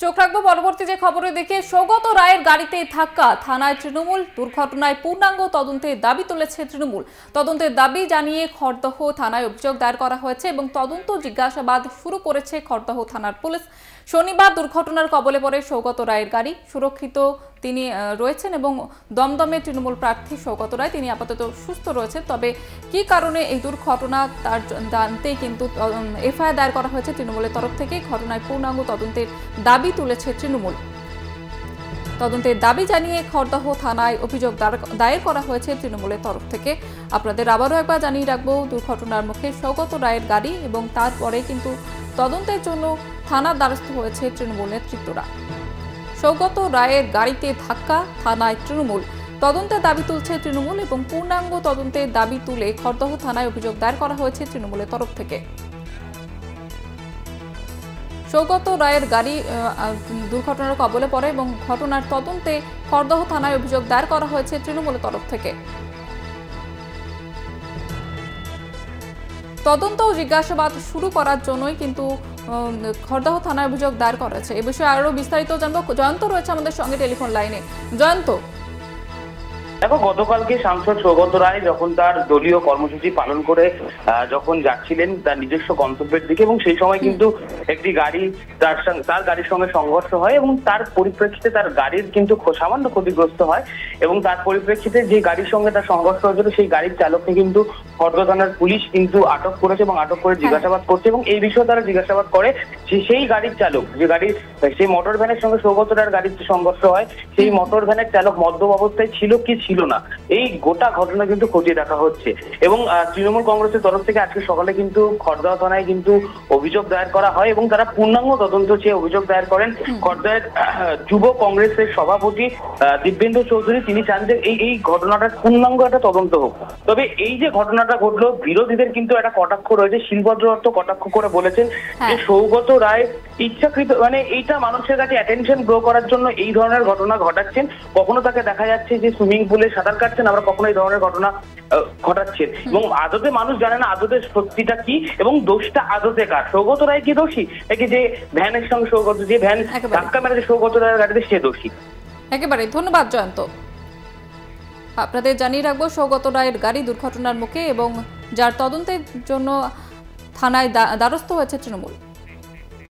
চোখ রাখবো পরবর্তী যে খবরে দেখে সৌগত রায়ের গাড়িতে ধাক্কা, থানায় তৃণমূল। দুর্ঘটনায় পূর্ণাঙ্গ তদন্তের দাবি তুলেছে তৃণমূল। তদন্তের দাবি জানিয়ে খড়দহ থানায় অভিযোগ দায়ের করা হয়েছে এবং তদন্ত জিজ্ঞাসাবাদ শুরু করেছে খড়দহ থানার পুলিশ। শনিবার দুর্ঘটনার কবলে পড়ে সৌগত রায়ের গাড়ি। সুরক্ষিত তিনি রয়েছেন এবং দমদমে তৃণমূল প্রার্থী সৌগত রায় তিনি আপাতত সুস্থ রয়েছে। তবে কি কারণে এই দুর্ঘটনা তার জানতে কিন্তু এফআইআর দায়ের করা হয়েছে তৃণমূলের তরফ থেকে। ঘটনায় পূর্ণাঙ্গ তদন্তের দাবি তুলেছে তৃণমূল। তদন্তের দাবি জানিয়ে খড়দহ থানায় অভিযোগ দায়ের করা হয়েছে তৃণমূলের তরফ থেকে। আপনাদের আবারও একবার জানিয়ে রাখবো, দুর্ঘটনার মুখে সৌগত রায়ের গাড়ি এবং তারপরে কিন্তু তদন্তের জন্য থানার দ্বারস্থ হয়েছে তৃণমূল নেতৃত্বরা। সৌগত রায়ের গাড়িতে ধাক্কা, থানায় তৃণমূল। তদন্তের দাবি তুলছে তৃণমূল এবং পূর্ণাঙ্গ তদন্তের দাবি তুলে খড়দহ থানায় অভিযোগ দায়ের করা হয়েছে তৃণমূলের তরফ থেকে। সৌগত রায়ের গাড়ি দুর্ঘটনার কবলে পড়ে এবং ঘটনার তদন্তে খড়দহ থানায় অভিযোগ দায়ের করা হয়েছে তৃণমূলের তরফ থেকে। তদন্ত ও জিজ্ঞাসাবাদ শুরু করার জন্যই কিন্তু খড়দহ থানায় অভিযোগ দায়ের করেছে। এ বিষয়ে আরো বিস্তারিত জানবো। জয়ন্ত রয়েছে আমাদের সঙ্গে টেলিফোন লাইনে। জয়ন্ত, দেখো, গতকালকে সাংসদ সৌগত রায় যখন তার দলীয় কর্মসূচি পালন করে যখন যাচ্ছিলেন তার নিজস্ব গন্তব্যের দিকে, এবং সেই সময় কিন্তু একটি গাড়ি তার গাড়ির সঙ্গে সংঘর্ষ হয় এবং তার পরিপ্রেক্ষিতে তার গাড়ির কিন্তু সামান্য ক্ষতিগ্রস্ত হয়। এবং তার পরিপ্রেক্ষিতে যে গাড়ির সঙ্গে তার সংঘর্ষ হয়েছিল সেই গাড়ির চালককে কিন্তু খড়দহ থানার পুলিশ কিন্তু আটক করেছে এবং আটক করে জিজ্ঞাসাবাদ করছে। এবং এই বিষয়ে তারা জিজ্ঞাসাবাদ করে সেই গাড়ির চালক, যে গাড়ির সেই মোটর ভ্যানের সঙ্গে সৌগত রায়ের গাড়ির সংঘর্ষ হয়, সেই মোটর ভ্যানের চালক মদ্যপ অবস্থায় ছিল কি ছিল না, এই গোটা ঘটনা কিন্তু খতিয়ে দেখা হচ্ছে। এবং তৃণমূল কংগ্রেসের তরফ থেকে আজকে সকালে কিন্তু খড়দহ থানায় কিন্তু অভিযোগ দায়ের করা হয় এবং তারা পূর্ণাঙ্গ তদন্ত চেয়ে অভিযোগ দায়ের করেন। খড়দহের যুব কংগ্রেসের সভাপতি দিব্যেন্দু চৌধুরী তিনি চান যে এই ঘটনাটার পূর্ণাঙ্গ একটা তদন্ত হোক। তবে এই যে ঘটনাটা ঘটলো, বিরোধীদের কিন্তু একটা কটাক্ষ রয়েছে। শিলভদ্র দত্ত কটাক্ষ করে বলেছেন যে সৌগত রায় ইচ্ছাকৃত, মানে এইটা মানুষের কাছে অ্যাটেনশন গ্রো করার জন্য এই ধরনের ঘটনা ঘটাচ্ছেন। কখনো তাকে দেখা যাচ্ছে যে সুইমিং পুলে সাঁতার কাটছেন, আবার কখনো এই ধরনের ঘটনা ঘটাচ্ছেন এবং আদতে মানুষ জানে না আদতে সত্যিটা কি এবং দোষটা আদতে কার। সৌগত রায় কি দোষী নাকি যে ভ্যানের সঙ্গে যে ভ্যান ধাক্কা মেরেছে সৌগত রায়ের গাড়িতে সে দোষী? একেবারে ধন্যবাদ জয়ন্ত। আপনাদের জানিয়ে রাখবো, সৌগত রায়ের গাড়ি দুর্ঘটনার মুখে এবং যার তদন্তের জন্য থানায় দ্বারস্থ হয়েছে তৃণমূল।